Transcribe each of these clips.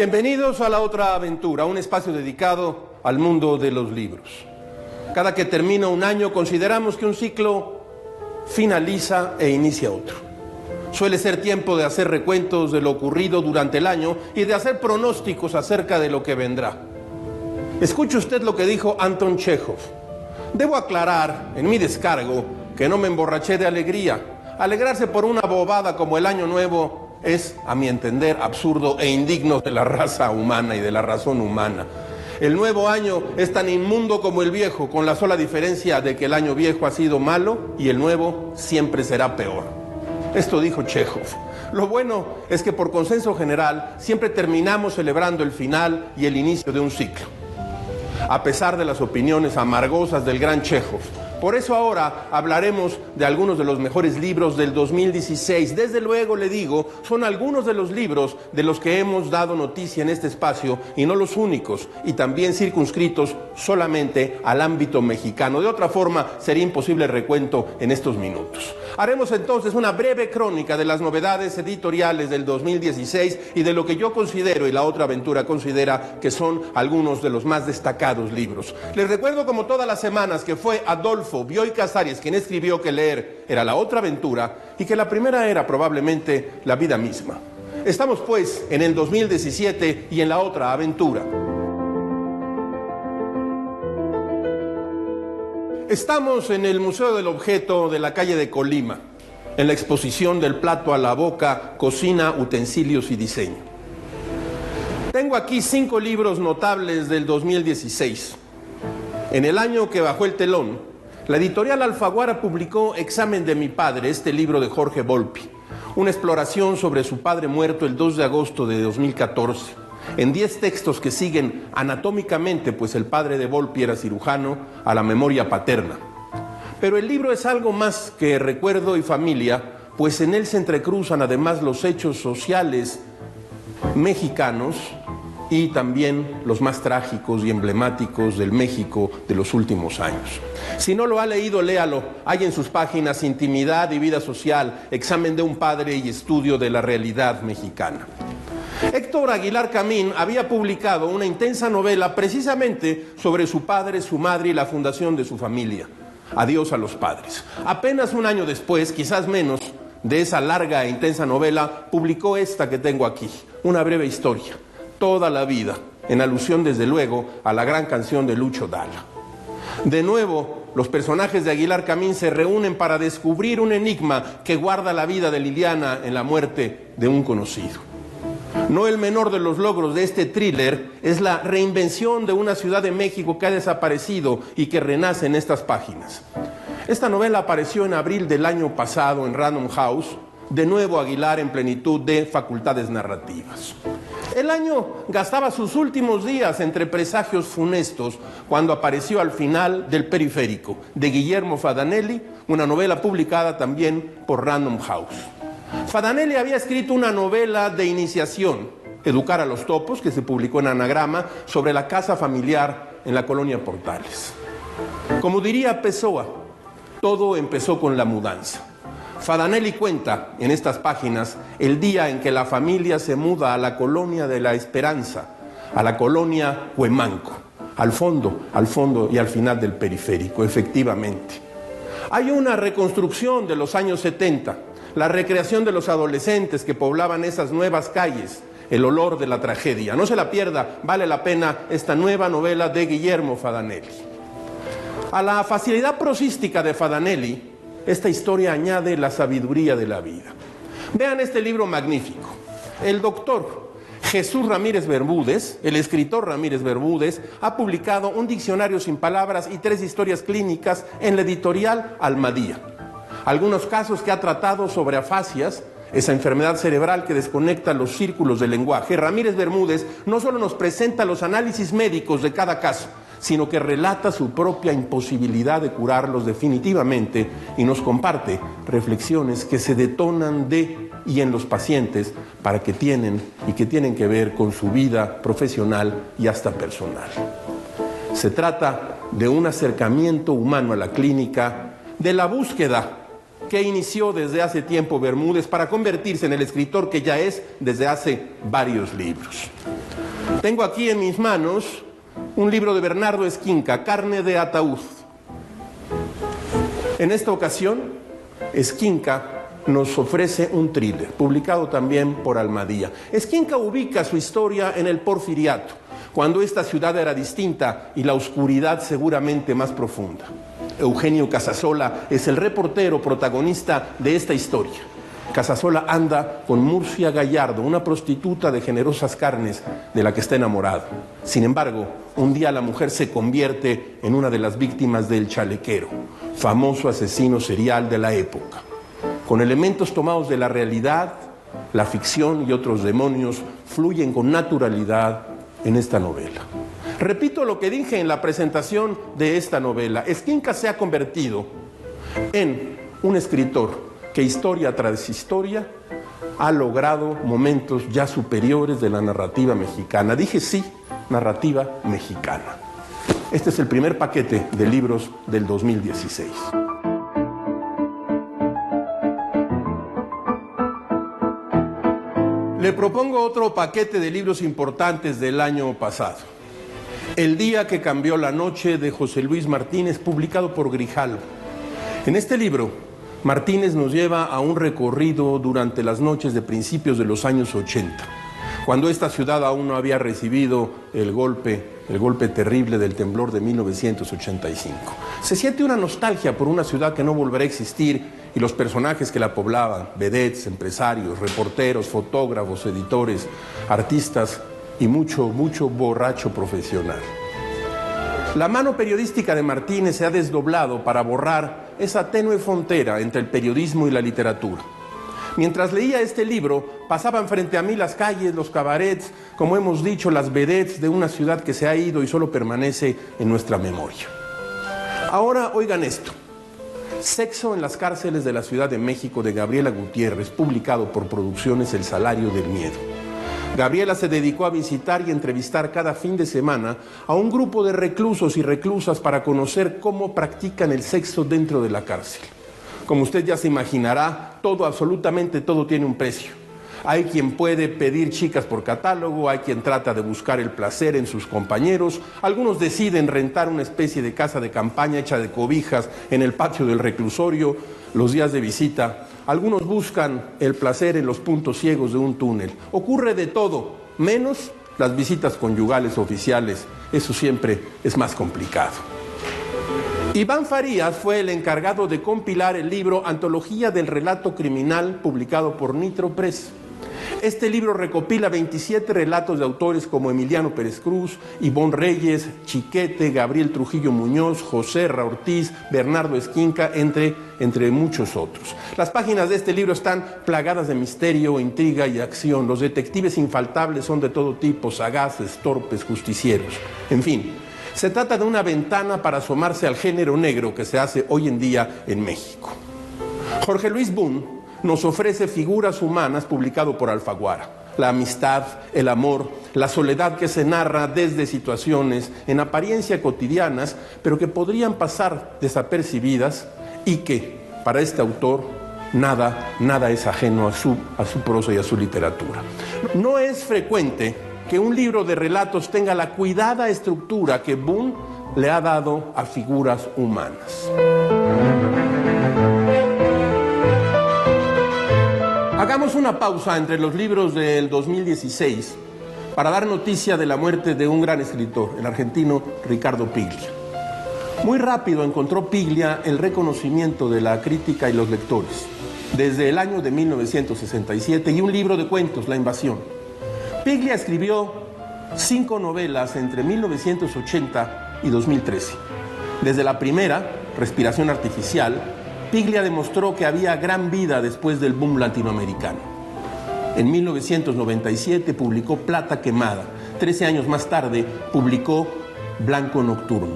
Bienvenidos a La Otra Aventura, un espacio dedicado al mundo de los libros. Cada que termina un año consideramos que un ciclo finaliza e inicia otro. Suele ser tiempo de hacer recuentos de lo ocurrido durante el año y de hacer pronósticos acerca de lo que vendrá. Escuche usted lo que dijo Anton Chekhov. Debo aclarar en mi descargo que no me emborraché de alegría. Alegrarse por una bobada como el Año Nuevo es, a mi entender, absurdo e indigno de la raza humana y de la razón humana. El nuevo año es tan inmundo como el viejo, con la sola diferencia de que el año viejo ha sido malo y el nuevo siempre será peor. Esto dijo Chekhov. Lo bueno es que por consenso general siempre terminamos celebrando el final y el inicio de un ciclo, a pesar de las opiniones amargosas del gran Chekhov. Por eso ahora hablaremos de algunos de los mejores libros del 2016. Desde luego, le digo, son algunos de los libros de los que hemos dado noticia en este espacio y no los únicos, y también circunscritos solamente al ámbito mexicano. De otra forma, sería imposible el recuento en estos minutos. Haremos entonces una breve crónica de las novedades editoriales del 2016 y de lo que yo considero y La Otra Aventura considera que son algunos de los más destacados libros. Les recuerdo, como todas las semanas, que fue Adolfo Bioy Casares quien escribió que leer era la otra aventura y que la primera era probablemente la vida misma. Estamos pues en el 2017 y en La Otra Aventura. Estamos en el Museo del Objeto de la calle de Colima, en la exposición del plato a la boca, cocina, utensilios y diseño. Tengo aquí 5 libros notables del 2016. En el año que bajó el telón, la editorial Alfaguara publicó Examen de mi padre, este libro de Jorge Volpi, una exploración sobre su padre muerto el 2 de agosto de 2014, en 10 textos que siguen anatómicamente, pues el padre de Volpi era cirujano, a la memoria paterna. Pero el libro es algo más que recuerdo y familia, pues en él se entrecruzan además los hechos sociales mexicanos y también los más trágicos y emblemáticos del México de los últimos años. Si no lo ha leído, léalo. Hay en sus páginas Intimidad y Vida Social, Examen de un padre y estudio de la realidad mexicana. Héctor Aguilar Camín había publicado una intensa novela precisamente sobre su padre, su madre y la fundación de su familia. Adiós a los padres. Apenas un año después, quizás menos, de esa larga e intensa novela, publicó esta que tengo aquí, una breve historia. Toda la vida, en alusión desde luego a la gran canción de Lucho Dalla. De nuevo, los personajes de Aguilar Camín se reúnen para descubrir un enigma que guarda la vida de Liliana en la muerte de un conocido. No el menor de los logros de este thriller es la reinvención de una Ciudad de México que ha desaparecido y que renace en estas páginas. Esta novela apareció en abril del año pasado en Random House, de nuevo Aguilar en plenitud de facultades narrativas. El año gastaba sus últimos días entre presagios funestos cuando apareció al final del Periférico, de Guillermo Fadanelli, una novela publicada también por Random House. Fadanelli había escrito una novela de iniciación, Educar a los topos, que se publicó en Anagrama, sobre la casa familiar en la colonia Portales. Como diría Pessoa, todo empezó con la mudanza. Fadanelli cuenta en estas páginas el día en que la familia se muda a la colonia de la Esperanza, a la colonia Huemanco, al fondo y al final del Periférico, efectivamente. Hay una reconstrucción de los años 70, la recreación de los adolescentes que poblaban esas nuevas calles, el olor de la tragedia. No se la pierda, vale la pena esta nueva novela de Guillermo Fadanelli. A la facilidad prosística de Fadanelli, esta historia añade la sabiduría de la vida. Vean este libro magnífico. El doctor Jesús Ramírez Bermúdez, el escritor Ramírez Bermúdez, ha publicado un diccionario sin palabras y 3 historias clínicas en la editorial Almadía. Algunos casos que ha tratado sobre afasias, esa enfermedad cerebral que desconecta los círculos del lenguaje. Ramírez Bermúdez no solo nos presenta los análisis médicos de cada caso, sino que relata su propia imposibilidad de curarlos definitivamente y nos comparte reflexiones que se detonan de y en los pacientes que tienen que ver con su vida profesional y hasta personal. Se trata de un acercamiento humano a la clínica, de la búsqueda que inició desde hace tiempo Bermúdez para convertirse en el escritor que ya es desde hace varios libros. Tengo aquí en mis manos un libro de Bernardo Esquinca, Carne de ataúd. En esta ocasión, Esquinca nos ofrece un thriller, publicado también por Almadía. Esquinca ubica su historia en el Porfiriato, cuando esta ciudad era distinta y la oscuridad seguramente más profunda. Eugenio Casasola es el reportero protagonista de esta historia. Casasola anda con Murcia Gallardo, una prostituta de generosas carnes de la que está enamorado. Sin embargo, un día la mujer se convierte en una de las víctimas del Chalequero, famoso asesino serial de la época. Con elementos tomados de la realidad, la ficción y otros demonios fluyen con naturalidad en esta novela. Repito lo que dije en la presentación de esta novela. Esquinca se ha convertido en un escritor que historia tras historia ha logrado momentos ya superiores de la narrativa mexicana. Dije sí, narrativa mexicana. Este es el primer paquete de libros del 2016. Le propongo otro paquete de libros importantes del año pasado. El día que cambió la noche, de José Luis Martínez, publicado por Grijalvo. En este libro, Martínez nos lleva a un recorrido durante las noches de principios de los años 80, cuando esta ciudad aún no había recibido el golpe terrible del temblor de 1985. Se siente una nostalgia por una ciudad que no volverá a existir y los personajes que la poblaban, vedettes, empresarios, reporteros, fotógrafos, editores, artistas y mucho borracho profesional. La mano periodística de Martínez se ha desdoblado para borrar esa tenue frontera entre el periodismo y la literatura. Mientras leía este libro, pasaban frente a mí las calles, los cabarets, como hemos dicho, las vedettes de una ciudad que se ha ido y solo permanece en nuestra memoria. Ahora oigan esto. Sexo en las cárceles de la Ciudad de México, de Gabriela Gutiérrez, publicado por Producciones El Salario del Miedo. Gabriela se dedicó a visitar y entrevistar cada fin de semana a un grupo de reclusos y reclusas para conocer cómo practican el sexo dentro de la cárcel. Como usted ya se imaginará, absolutamente todo tiene un precio. Hay quien puede pedir chicas por catálogo, hay quien trata de buscar el placer en sus compañeros, algunos deciden rentar una especie de casa de campaña hecha de cobijas en el patio del reclusorio los días de visita, algunos buscan el placer en los puntos ciegos de un túnel. Ocurre de todo, menos las visitas conyugales oficiales, eso siempre es más complicado. Iván Farías fue el encargado de compilar el libro Antología del Relato Criminal, publicado por Nitro Press. Este libro recopila 27 relatos de autores como Emiliano Pérez Cruz, Ivonne Reyes, Chiquete, Gabriel Trujillo Muñoz, José Ra Ortiz, Bernardo Esquinca, entre muchos otros. Las páginas de este libro están plagadas de misterio, intriga y acción. Los detectives infaltables son de todo tipo, sagaces, torpes, justicieros. En fin, se trata de una ventana para asomarse al género negro que se hace hoy en día en México. Jorge Luis Boone nos ofrece Figuras Humanas, publicado por Alfaguara. La amistad, el amor, la soledad que se narra desde situaciones en apariencia cotidianas, pero que podrían pasar desapercibidas y que, para este autor, nada es ajeno a su prosa y a su literatura. No es frecuente que un libro de relatos tenga la cuidada estructura que Boone le ha dado a Figuras Humanas. Hagamos una pausa entre los libros del 2016 para dar noticia de la muerte de un gran escritor, el argentino Ricardo Piglia. Muy rápido encontró Piglia el reconocimiento de la crítica y los lectores, desde el año de 1967 y un libro de cuentos, La Invasión. Piglia escribió 5 novelas entre 1980 y 2013. Desde la primera, Respiración Artificial, Piglia demostró que había gran vida después del boom latinoamericano. En 1997 publicó Plata Quemada. 13 años más tarde publicó Blanco Nocturno.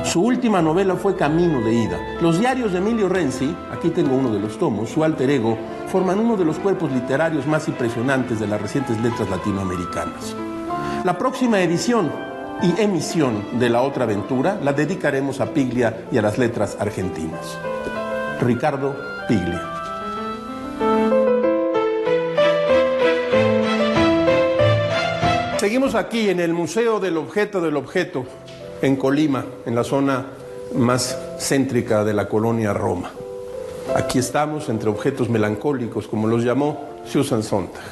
Su última novela fue Camino de Ida. Los diarios de Emilio Renzi, aquí tengo uno de los tomos, su alter ego, forman uno de los cuerpos literarios más impresionantes de las recientes letras latinoamericanas. La próxima edición y emisión de La Otra Aventura la dedicaremos a Piglia y a las letras argentinas. Ricardo Piglia. Seguimos aquí en el Museo del Objeto, en Colima, en la zona más céntrica de la colonia Roma. Aquí estamos entre objetos melancólicos, como los llamó Susan Sontag.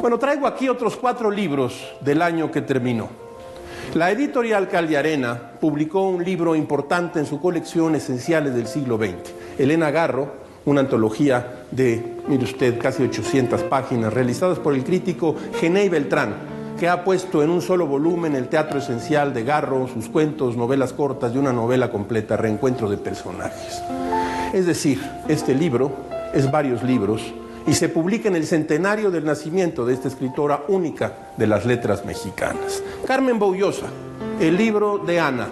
Bueno, traigo aquí otros 4 libros del año que terminó. La editorial Calliarena publicó un libro importante en su colección Esenciales del siglo XX. Elena Garro, una antología de, mire usted, casi 800 páginas, realizadas por el crítico Genei Beltrán, que ha puesto en un solo volumen el teatro esencial de Garro, sus cuentos, novelas cortas y una novela completa, Reencuentro de personajes. Es decir, este libro es varios libros y se publica en el centenario del nacimiento de esta escritora única de las letras mexicanas. Carmen Boullosa, el libro de Ana,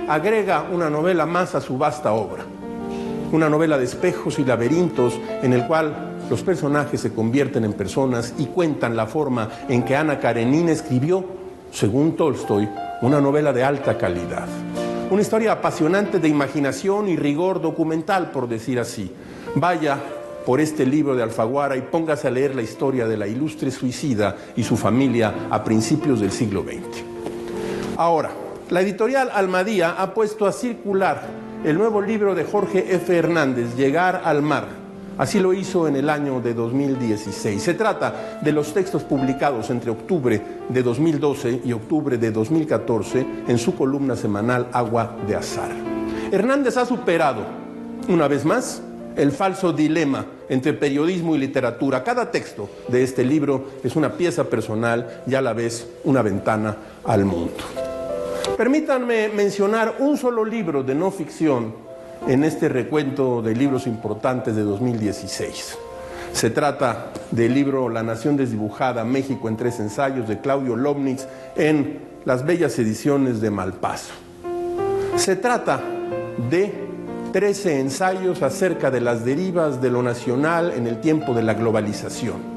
agrega una novela más a su vasta obra. Una novela de espejos y laberintos en el cual los personajes se convierten en personas y cuentan la forma en que Ana Karenina escribió, según Tolstoy, una novela de alta calidad. Una historia apasionante de imaginación y rigor documental, por decir así. Vaya por este libro de Alfaguara y póngase a leer la historia de la ilustre suicida y su familia a principios del siglo XX. Ahora, la editorial Almadía ha puesto a circular el nuevo libro de Jorge F. Hernández, Llegar al mar. Así lo hizo en el año de 2016. Se trata de los textos publicados entre octubre de 2012 y octubre de 2014 en su columna semanal Agua de Azar. Hernández ha superado, una vez más, el falso dilema entre periodismo y literatura. Cada texto de este libro es una pieza personal y a la vez una ventana al mundo. Permítanme mencionar un solo libro de no ficción en este recuento de libros importantes de 2016. Se trata del libro La Nación Desdibujada, México en 3 ensayos, de Claudio Lobnitz, en las bellas ediciones de Malpaso. Se trata de 13 ensayos acerca de las derivas de lo nacional en el tiempo de la globalización.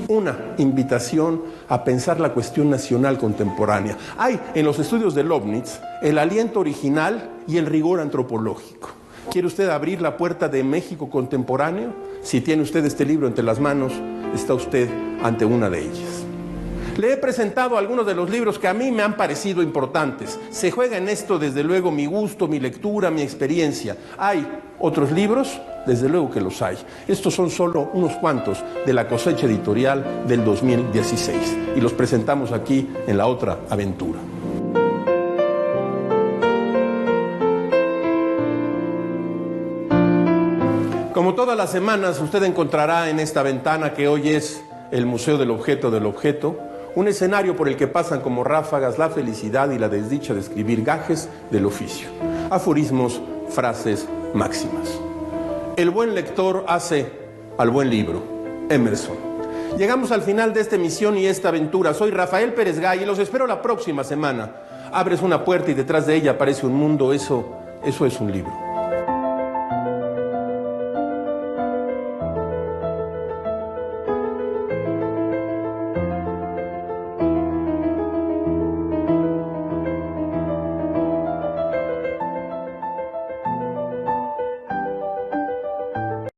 Una invitación a pensar la cuestión nacional contemporánea. Hay en los estudios de Lobnitz el aliento original y el rigor antropológico. ¿Quiere usted abrir la puerta de México contemporáneo? Si tiene usted este libro entre las manos, está usted ante una de ellas. Le he presentado algunos de los libros que a mí me han parecido importantes. Se juega en esto, desde luego, mi gusto, mi lectura, mi experiencia. ¿Hay otros libros? Desde luego que los hay. Estos son solo unos cuantos de la cosecha editorial del 2016 y los presentamos aquí en La Otra Aventura. Como todas las semanas, usted encontrará en esta ventana que hoy es el Museo del Objeto, un escenario por el que pasan como ráfagas la felicidad y la desdicha de escribir gajes del oficio, aforismos, frases, máximas. El buen lector hace al buen libro. Emerson. Llegamos al final de esta emisión y esta aventura. Soy Rafael Pérez Gay y los espero la próxima semana. Abres una puerta y detrás de ella aparece un mundo. Eso es un libro.